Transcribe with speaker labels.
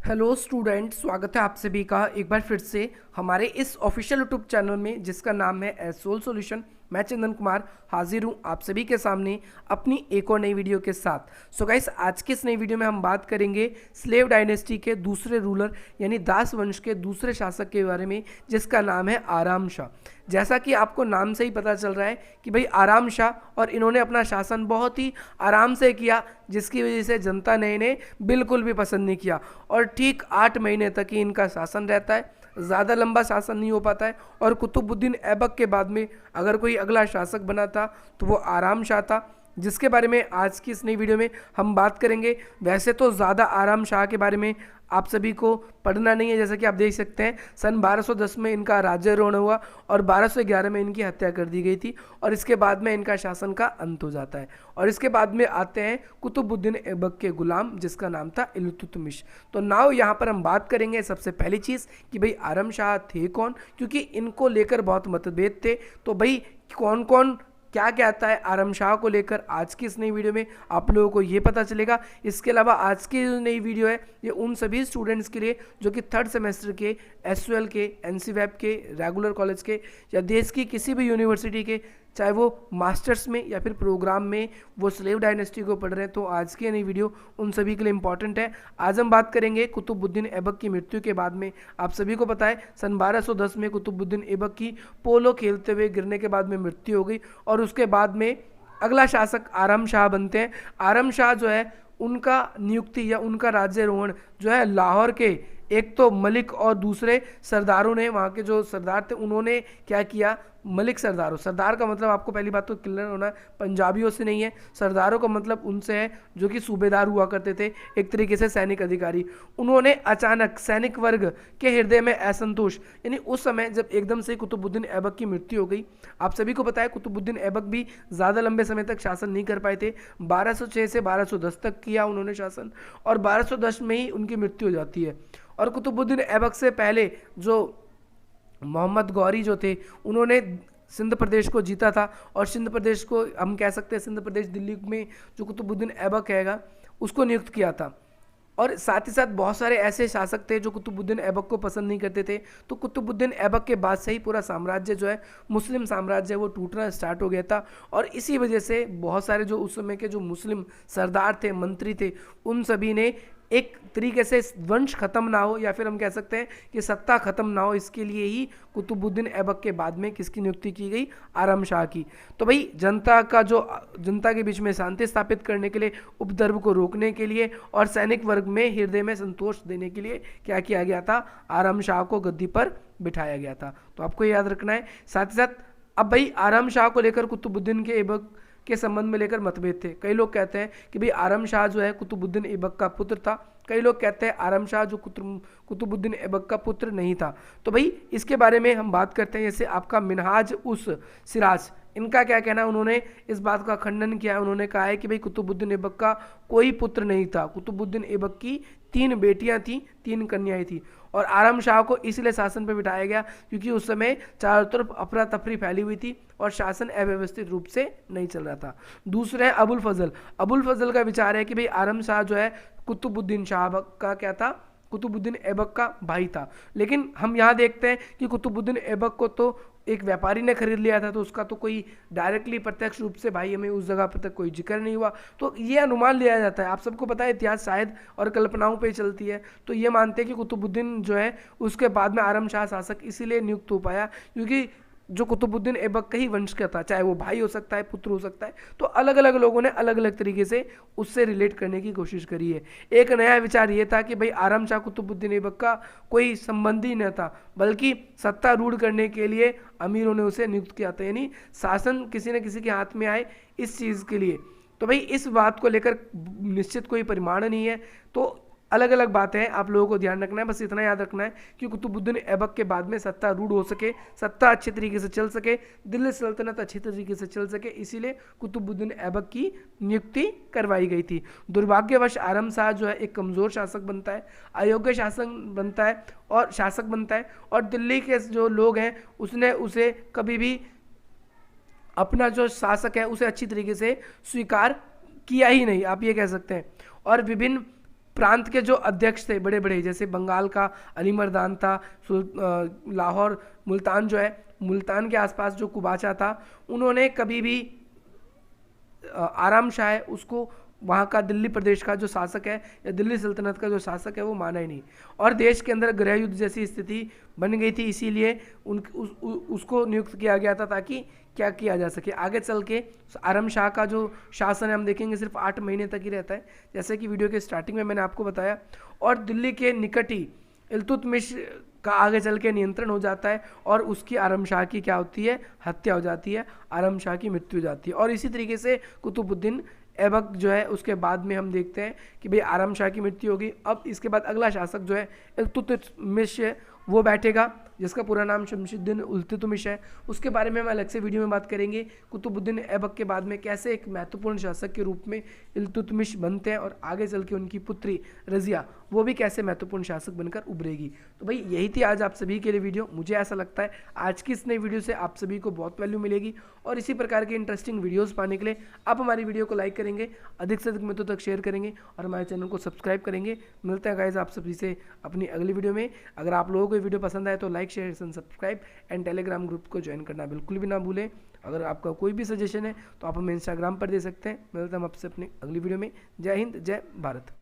Speaker 1: Hello student, स्वागत है आप सभी का एक बार फिर से हमारे इस ऑफिशियल यूट्यूब चैनल में जिसका नाम है एज सोल सॉल्यूशन। मैं चंदन कुमार हाजिर हूँ आप सभी के सामने अपनी एक और नई वीडियो के साथ। सो गाइस, आज की इस नई वीडियो में हम बात करेंगे स्लेव डायनेस्टी के दूसरे रूलर यानी दास वंश के दूसरे शासक के बारे में, जिसका नाम है आराम शाह। जैसा कि आपको नाम से ही पता चल रहा है कि भाई आराम शाह, और इन्होंने अपना शासन बहुत ही आराम से किया, जिसकी वजह से जनता ने इन्हें बिल्कुल भी पसंद नहीं किया। और ठीक 8 महीने तक ही इनका शासन रहता है, ज़्यादा लंबा शासन नहीं हो पाता है। और कुतुबुद्दीन ऐबक के बाद में अगर कोई अगला शासक बना था तो वो आराम शाह था, जिसके बारे में आज की इस नई वीडियो में हम बात करेंगे। वैसे तो ज़्यादा आराम शाह के बारे में आप सभी को पढ़ना नहीं है, जैसा कि आप देख सकते हैं सन 1210 में इनका राज्यारोहण हुआ और 1211 में इनकी हत्या कर दी गई थी, और इसके बाद में इनका शासन का अंत हो जाता है। और इसके बाद में आते हैं कुतुबुद्दीन ऐबक के गुलाम, जिसका नाम था इल्तुतमिश। तो नाउ यहाँ पर हम बात करेंगे सबसे पहली चीज़ कि भाई आराम शाह थे कौन, क्योंकि इनको लेकर बहुत मतभेद थे। तो भाई कौन कौन क्या कहता है आराम शाह को लेकर, आज की इस नई वीडियो में आप लोगों को ये पता चलेगा। इसके अलावा आज की जो नई वीडियो है ये उन सभी स्टूडेंट्स के लिए जो कि 3rd सेमेस्टर के, एसयूएल के, एनसीवैप के, रेगुलर कॉलेज के या देश की किसी भी यूनिवर्सिटी के, चाहे वो मास्टर्स में या फिर प्रोग्राम में वो स्लेव डायनेस्टी को पढ़ रहे हैं, तो आज की नई वीडियो उन सभी के लिए इंपॉर्टेंट है। आज हम बात करेंगे कुतुबुद्दीन ऐबक की मृत्यु के बाद में। आप सभी को पता है सन 1210 में कुतुबुद्दीन ऐबक की पोलो खेलते हुए गिरने के बाद में मृत्यु हो गई, और उसके बाद में अगला शासक आराम शाह बनते हैं। आराम शाह जो है उनका नियुक्ति या उनका राज्यारोहण जो है लाहौर के एक तो मलिक और दूसरे सरदारों ने, वहाँ के जो सरदार थे उन्होंने क्या किया, मलिक सरदारों, सरदार का मतलब आपको पहली बात तो क्लियर होना है, पंजाबियों से नहीं है। सरदारों का मतलब उनसे है जो कि सूबेदार हुआ करते थे, एक तरीके से सैनिक अधिकारी। उन्होंने अचानक सैनिक वर्ग के हृदय में असंतोष, यानी उस समय जब एकदम से कुतुबुद्दीन ऐबक की मृत्यु हो गई। आप सभी को पता है कुतुबुद्दीन ऐबक भी ज़्यादा लंबे समय तक शासन नहीं कर पाए थे, 1206 से 1210 तक किया उन्होंने शासन, और 1210 में ही उनकी मृत्यु हो जाती है। और कुतुबुद्दीन ऐबक से पहले जो मोहम्मद गौरी जो थे, उन्होंने सिंध प्रदेश को जीता था, और सिंध प्रदेश को हम कह सकते हैं, सिंध प्रदेश दिल्ली में जो कुतुबुद्दीन ऐबक हैगा उसको नियुक्त किया था। और साथ ही साथ बहुत सारे ऐसे शासक थे जो कुतुबुद्दीन ऐबक को पसंद नहीं करते थे। तो कुतुबुद्दीन ऐबक के बाद से ही पूरा साम्राज्य जो है, मुस्लिम साम्राज्य, वो टूटना स्टार्ट हो गया था। और इसी वजह से बहुत सारे जो उस समय के जो मुस्लिम सरदार थे, मंत्री थे, उन सभी ने एक तरीके से वंश खत्म ना हो, या फिर हम कह सकते हैं कि सत्ता खत्म ना हो, इसके लिए ही कुतुबुद्दीन ऐबक के बाद में किसकी नियुक्ति की गई, आराम शाह की। तो भाई जनता के बीच में शांति स्थापित करने के लिए, उपद्रव को रोकने के लिए और सैनिक वर्ग में हृदय में संतोष देने के लिए क्या किया गया था, आराम शाह को गद्दी पर बिठाया गया था। तो आपको याद रखना है। साथ ही साथ अब भाई आराम शाह को लेकर कुतुबुद्दीन के ऐबक के संबंध में लेकर मतभेद थे। कई लोग कहते हैं कि भाई आराम शाह जो है कुतुबुद्दीन ऐबक का पुत्र था, कई लोग कहते हैं आराम शाह जो कुतुबुद्दीन ऐबक का पुत्र नहीं था। तो भाई इसके बारे में हम बात करते हैं। जैसे आपका मिनहाज उस सिराज, इनका क्या कहना है, उन्होंने इस बात का खंडन किया है। उन्होंने कहा है कि भाई कुतुबुद्दीन ऐबक का कोई पुत्र नहीं था, कुतुबुद्दीन ऐबक की 3 बेटियां थी, 3 कन्याएं थी, और आराम शाह को इसलिए शासन पर बिठाया गया क्योंकि उस समय चारों तरफ अफरा तफरी फैली हुई थी और शासन अव्यवस्थित रूप से नहीं चल रहा था। दूसरा है अबुल फजल। अबुल फजल का विचार है कि भाई आराम शाह जो है कुतुबुद्दीन शाह का क्या था, कुतुबुद्दीन ऐबक का भाई था। लेकिन हम यहाँ देखते हैं कि कुतुबुद्दीन ऐबक को तो एक व्यापारी ने खरीद लिया था, तो उसका तो कोई डायरेक्टली प्रत्यक्ष रूप से भाई हमें उस जगह पर तक कोई जिक्र नहीं हुआ। तो ये अनुमान लिया जाता है। आप सबको पता है इतिहास शायद और कल्पनाओं पे चलती है, तो ये मानते हैं कि कुतुबुद्दीन जो है उसके बाद में आराम शाह शासक इसीलिए नियुक्त हो पाया क्योंकि जो कुतुबुद्दीन ऐबक का ही वंश का था, चाहे वो भाई हो सकता है, पुत्र हो सकता है। तो अलग अलग लोगों ने अलग अलग तरीके से उससे रिलेट करने की कोशिश करी है। एक नया विचार ये था कि भाई आराम शाह कुतुबुद्दीन ऐबक का कोई संबंधी न था, बल्कि सत्ता रूढ़ करने के लिए अमीरों ने उसे नियुक्त किया था, यानी शासन किसी न किसी के हाथ में आए इस चीज़ के लिए। तो भाई इस बात को लेकर निश्चित कोई परिमाण नहीं है। तो अलग अलग बातें हैं, आप लोगों को ध्यान रखना है। बस इतना याद रखना है कि कुतुबुद्दीन ऐबक के बाद में सत्ता रूढ़ हो सके, सत्ता अच्छे तरीके से चल सके, दिल्ली सल्तनत अच्छी तरीके से चल सके, इसीलिए कुतुबुद्दीन ऐबक की नियुक्ति करवाई गई थी। दुर्भाग्यवश आराम शाह जो है एक कमज़ोर शासक बनता है, अयोग्य शासक बनता है, और दिल्ली के जो लोग हैं उसने उसे कभी भी अपना जो शासक है उसे अच्छी तरीके से स्वीकार किया ही नहीं, आप ये कह सकते हैं। और विभिन्न प्रांत के जो अध्यक्ष थे बड़े बड़े, जैसे बंगाल का अली मर्दान था, लाहौर मुल्तान जो है, मुल्तान के आसपास जो कुबाचा था, उन्होंने कभी भी आराम शाह है उसको वहाँ का दिल्ली प्रदेश का जो शासक है या दिल्ली सल्तनत का जो शासक है वो माना ही नहीं। और देश के अंदर गृह युद्ध जैसी स्थिति बन गई थी, इसीलिए उसको नियुक्त किया गया था ताकि क्या किया जा सके आगे चल के। आराम शाह का जो शासन है हम देखेंगे सिर्फ 8 महीने तक ही रहता है, जैसे कि वीडियो के स्टार्टिंग में मैंने आपको बताया। और दिल्ली के निकट ही इल्तुतमिश का आगे चल के नियंत्रण हो जाता है और उसकी आराम शाह की क्या होती है, हत्या हो जाती है, आराम शाह की मृत्यु हो जाती है। और इसी तरीके से कुतुबुद्दीन ऐबक जो है उसके बाद में हम देखते हैं कि भाई आराम शाह की मृत्यु होगी। अब इसके बाद अगला शासक जो है इल्तुतमिश है वो बैठेगा, जिसका पूरा नाम शमशुद्दीन इल्तुतमिश है। उसके बारे में हम अलग से वीडियो में बात करेंगे। कुतुबुद्दीन ऐबक के बाद में कैसे एक महत्वपूर्ण शासक के रूप में इल्तुतमिश बनते हैं और आगे चल के उनकी पुत्री रजिया वो भी कैसे महत्वपूर्ण शासक बनकर उभरेगी। तो भाई यही थी आज आप सभी के लिए वीडियो। मुझे ऐसा लगता है आज की इस नई वीडियो से आप सभी को बहुत वैल्यू मिलेगी और इसी प्रकार के इंटरेस्टिंग वीडियोज़ पाने के लिए आप हमारी वीडियो को लाइक करेंगे, अधिक से अधिक मित्रों तक शेयर करेंगे और हमारे चैनल को सब्सक्राइब करेंगे। मिलते हैं गाइस आप सभी से अपनी अगली वीडियो में। अगर आप लोगों को ये वीडियो पसंद आए तो like share subscribe and Telegram group को ज्वाइन करना बिल्कुल भी ना भूलें। अगर आपका कोई भी सजेशन है तो आप हमें इंस्टाग्राम पर दे सकते हैं। मिलते हैं हम आपसे अपनी अगली वीडियो में। जय हिंद, जय भारत।